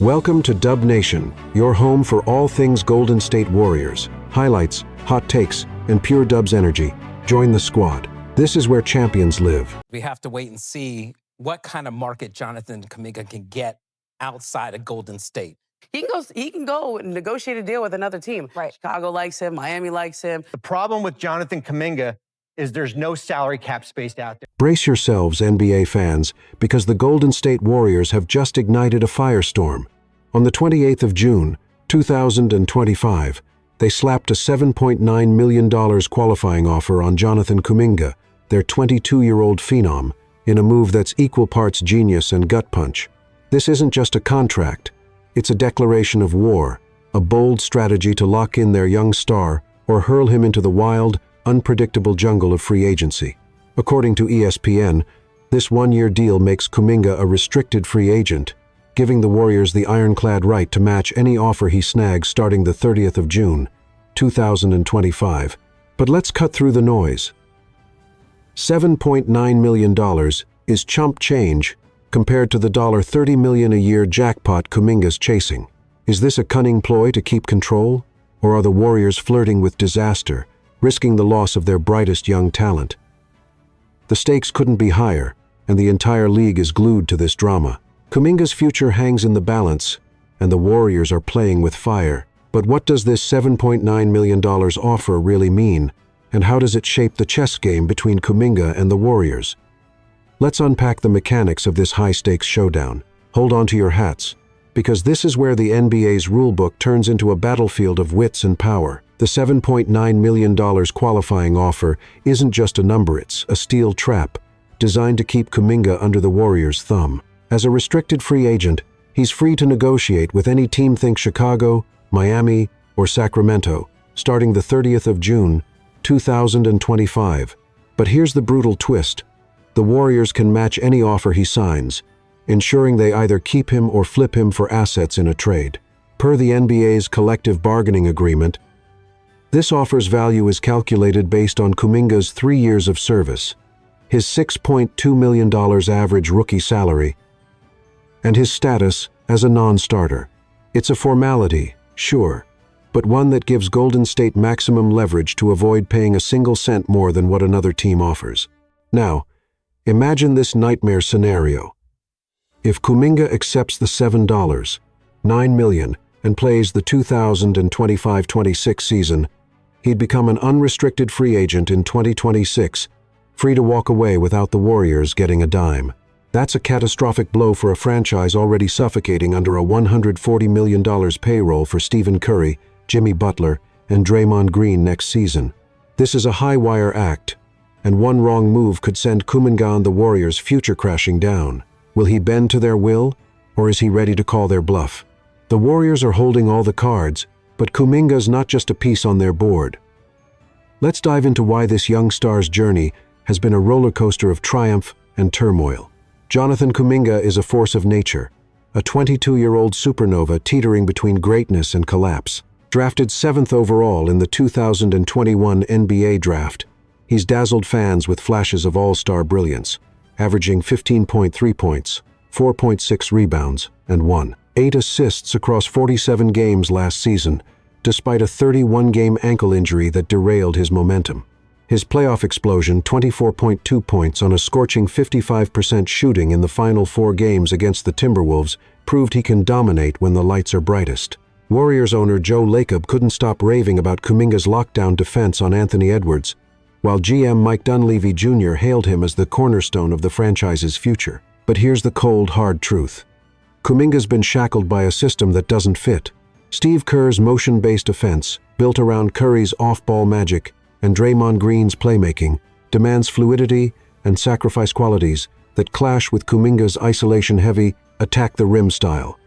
Welcome to Dub Nation, your home for all things Golden State Warriors. Highlights, hot takes, and pure Dubs energy. Join the squad. This is where champions live. We have to wait and see what kind of market Jonathan Kuminga can get outside of Golden State. He can go negotiate a deal with another team. Right. Chicago likes him. Miami likes him. The problem with Jonathan Kuminga is there's no salary cap space out there. Brace yourselves, NBA fans, because the Golden State Warriors have just ignited a firestorm. On the 28th of June, 2025, they slapped a $7.9 million qualifying offer on Jonathan Kuminga, their 22-year-old phenom, in a move that's equal parts genius and gut punch. This isn't just a contract. It's a declaration of war, a bold strategy to lock in their young star or hurl him into the wild, unpredictable jungle of free agency. According to ESPN, this one-year deal makes Kuminga a restricted free agent, giving the Warriors the ironclad right to match any offer he snags starting the 30th of June, 2025. But let's cut through the noise. $7.9 million is chump change compared to the $30 million a year jackpot Kuminga's chasing. Is this a cunning ploy to keep control? Or are the Warriors flirting with disaster, risking the loss of their brightest young talent? The stakes couldn't be higher, and the entire league is glued to this drama. Kuminga's future hangs in the balance, and the Warriors are playing with fire. But what does this $7.9 million offer really mean, and how does it shape the chess game between Kuminga and the Warriors? Let's unpack the mechanics of this high-stakes showdown. Hold on to your hats, because this is where the NBA's rulebook turns into a battlefield of wits and power. The $7.9 million qualifying offer isn't just a number, it's a steel trap, designed to keep Kuminga under the Warriors' thumb. As a restricted free agent, he's free to negotiate with any team, think Chicago, Miami, or Sacramento, starting the 30th of June, 2025. But here's the brutal twist. The Warriors can match any offer he signs, ensuring they either keep him or flip him for assets in a trade. Per the NBA's collective bargaining agreement, this offer's value is calculated based on Kuminga's 3 years of service, his $6.2 million average rookie salary, and his status as a non-starter. It's a formality, sure, but one that gives Golden State maximum leverage to avoid paying a single cent more than what another team offers. Now, imagine this nightmare scenario. If Kuminga accepts the $9 million, and plays the 2025-26 season, he'd become an unrestricted free agent in 2026, free to walk away without the Warriors getting a dime. That's a catastrophic blow for a franchise already suffocating under a $140 million payroll for Stephen Curry, Jimmy Butler, and Draymond Green next season. This is a high-wire act, and one wrong move could send Kuminga and the Warriors' future crashing down. Will he bend to their will, or is he ready to call their bluff? The Warriors are holding all the cards, but Kuminga's not just a piece on their board. Let's dive into why this young star's journey has been a roller coaster of triumph and turmoil. Jonathan Kuminga is a force of nature, a 22-year-old supernova teetering between greatness and collapse. Drafted 7th overall in the 2021 NBA draft, he's dazzled fans with flashes of all-star brilliance, averaging 15.3 points, 4.6 rebounds, and 1.8 assists across 47 games last season, despite a 31-game ankle injury that derailed his momentum. His playoff explosion, 24.2 points on a scorching 55% shooting in the final 4 games against the Timberwolves, proved he can dominate when the lights are brightest. Warriors owner Joe Lacob couldn't stop raving about Kuminga's lockdown defense on Anthony Edwards, while GM Mike Dunleavy Jr. hailed him as the cornerstone of the franchise's future. But here's the cold, hard truth. Kuminga's been shackled by a system that doesn't fit. Steve Kerr's motion-based offense, built around Curry's off-ball magic and Draymond Green's playmaking, demands fluidity and sacrifice qualities that clash with Kuminga's isolation-heavy, attack-the-rim style.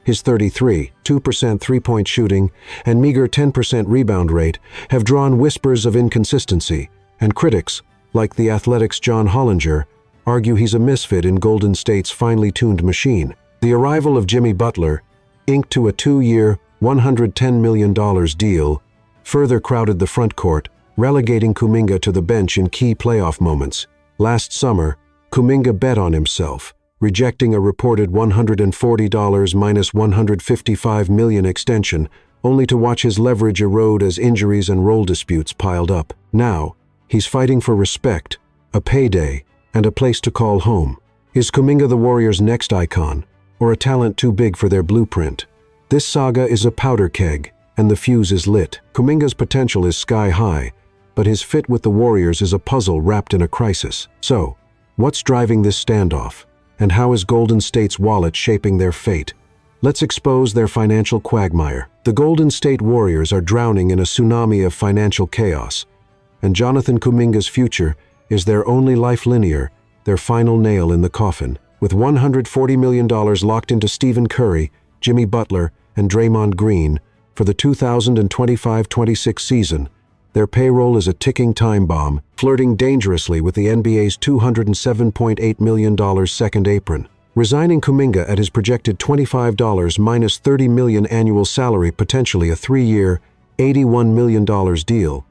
His 2% three-point shooting and meager 10% rebound rate have drawn whispers of inconsistency, and critics, like The Athletic's John Hollinger, argue he's a misfit in Golden State's finely tuned machine. The arrival of Jimmy Butler, inked to a 2-year, $110 million deal, further crowded the front court, relegating Kuminga to the bench in key playoff moments. Last summer, Kuminga bet on himself, rejecting a reported $140 minus $155 million extension, only to watch his leverage erode as injuries and role disputes piled up. Now, he's fighting for respect, a payday, and a place to call home. Is Kuminga the Warriors' next icon, or a talent too big for their blueprint? This saga is a powder keg, and the fuse is lit. Kuminga's potential is sky high, but his fit with the Warriors is a puzzle wrapped in a crisis. So, what's driving this standoff, and how is Golden State's wallet shaping their fate? Let's expose their financial quagmire. The Golden State Warriors are drowning in a tsunami of financial chaos, and Jonathan Kuminga's future is their only life linear, their final nail in the coffin. With $140 million locked into Stephen Curry, Jimmy Butler, and Draymond Green for the 2025-26 season, their payroll is a ticking time bomb, flirting dangerously with the NBA's $207.8 million second apron. Resigning Kuminga at his projected $25 minus $30 million annual salary, potentially a 3-year, $81 million deal,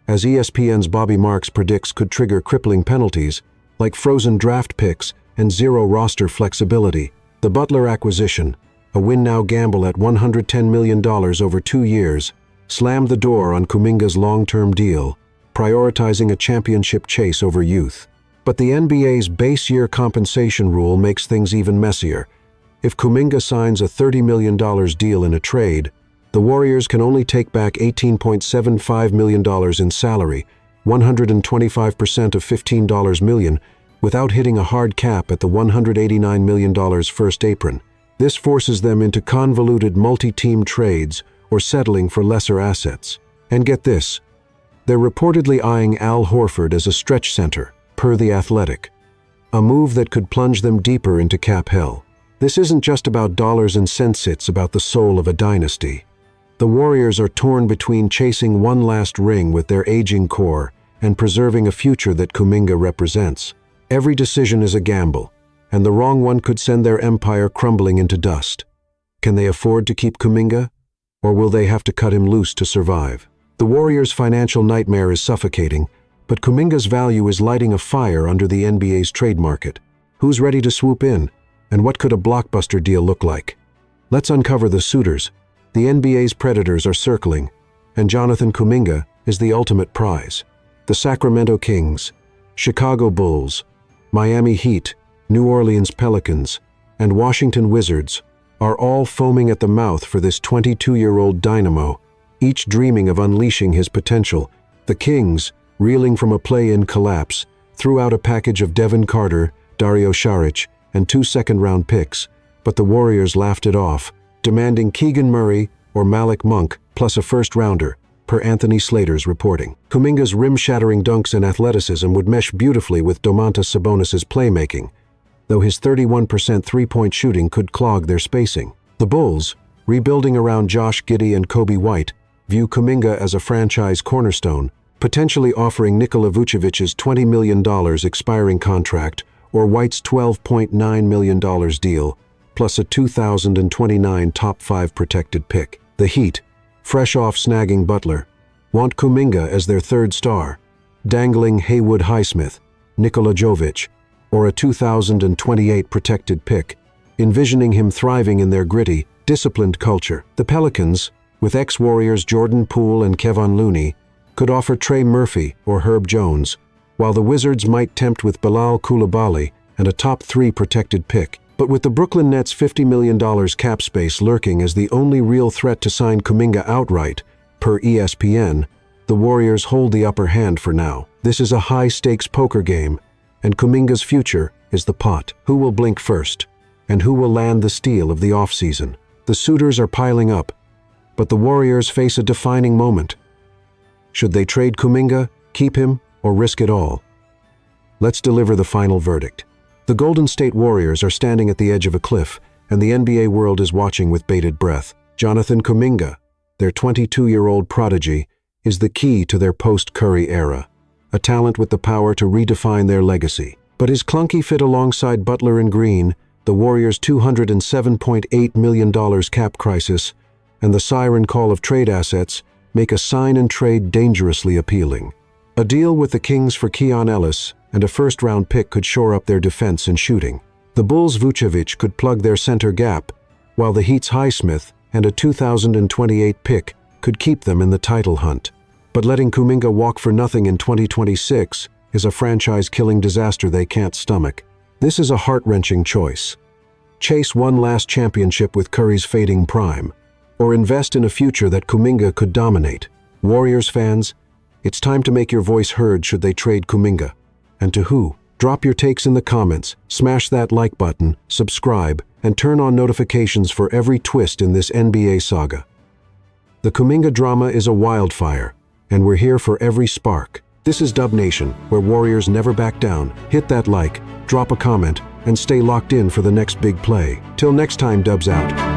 as ESPN's Bobby Marks predicts, could trigger crippling penalties like frozen draft picks and zero roster flexibility. The Butler acquisition, a win-now gamble at $110 million over 2 years, slammed the door on Kuminga's long-term deal, prioritizing a championship chase over youth. But the NBA's base year compensation rule makes things even messier. If Kuminga signs a $30 million deal in a trade, the Warriors can only take back $18.75 million in salary, 125% of $15 million, without hitting a hard cap at the $189 million first apron. This forces them into convoluted multi-team trades or settling for lesser assets. And get this, they're reportedly eyeing Al Horford as a stretch center, per The Athletic, a move that could plunge them deeper into cap hell. This isn't just about dollars and cents, it's about the soul of a dynasty. The Warriors are torn between chasing one last ring with their aging core and preserving a future that Kuminga represents. Every decision is a gamble, and the wrong one could send their empire crumbling into dust. Can they afford to keep Kuminga, or will they have to cut him loose to survive? The Warriors' financial nightmare is suffocating, but Kuminga's value is lighting a fire under the NBA's trade market. Who's ready to swoop in, and what could a blockbuster deal look like? Let's uncover the suitors. The NBA's predators are circling, and Jonathan Kuminga is the ultimate prize. The Sacramento Kings, Chicago Bulls, Miami Heat, New Orleans Pelicans, and Washington Wizards are all foaming at the mouth for this 22-year-old dynamo, each dreaming of unleashing his potential. The Kings, reeling from a play-in collapse, threw out a package of Devin Carter, Dario Saric, and 2 second-round picks, but the Warriors laughed it off, demanding Keegan Murray or Malik Monk plus a first-rounder, per Anthony Slater's reporting. Kuminga's rim-shattering dunks and athleticism would mesh beautifully with Domantas Sabonis's playmaking, though his 31% three-point shooting could clog their spacing. The Bulls, rebuilding around Josh Giddey and Kobe White, view Kuminga as a franchise cornerstone, potentially offering Nikola Vucevic's $20 million expiring contract or White's $12.9 million deal, plus a 2029 top 5 protected pick. The Heat, fresh off snagging Butler, want Kuminga as their third star, dangling Haywood Highsmith, Nikola Jovic, or a 2028 protected pick, envisioning him thriving in their gritty, disciplined culture. The Pelicans, with ex-Warriors Jordan Poole and Kevon Looney, could offer Trey Murphy or Herb Jones, while the Wizards might tempt with Bilal Coulibaly and a top 3 protected pick. But with the Brooklyn Nets' $50 million cap space lurking as the only real threat to sign Kuminga outright, per ESPN, the Warriors hold the upper hand for now. This is a high-stakes poker game, and Kuminga's future is the pot. Who will blink first, and who will land the steal of the offseason? The suitors are piling up, but the Warriors face a defining moment. Should they trade Kuminga, keep him, or risk it all? Let's deliver the final verdict. The Golden State Warriors are standing at the edge of a cliff, and the NBA world is watching with bated breath. Jonathan Kuminga, their 22-year-old prodigy, is the key to their post-Curry era, a talent with the power to redefine their legacy. But his clunky fit alongside Butler and Green, the Warriors' $207.8 million cap crisis, and the siren call of trade assets make a sign-and-trade dangerously appealing. A deal with the Kings for Keon Ellis and a first-round pick could shore up their defense and shooting. The The Bulls' Vucevic could plug their center gap, while the Heat's Highsmith and a 2028 pick could keep them in the title hunt. But letting Kuminga walk for nothing in 2026 is a franchise-killing disaster they can't stomach. This is a heart-wrenching choice. Chase one last championship with Curry's fading prime, or invest in a future that Kuminga could dominate. Warriors fans, it's time to make your voice heard should they trade Kuminga. And to who? Drop your takes in the comments, smash that like button, subscribe, and turn on notifications for every twist in this NBA saga. The Kuminga drama is a wildfire, and we're here for every spark. This is Dub Nation, where Warriors never back down. Hit that like, drop a comment, and stay locked in for the next big play. Till next time, Dubs out.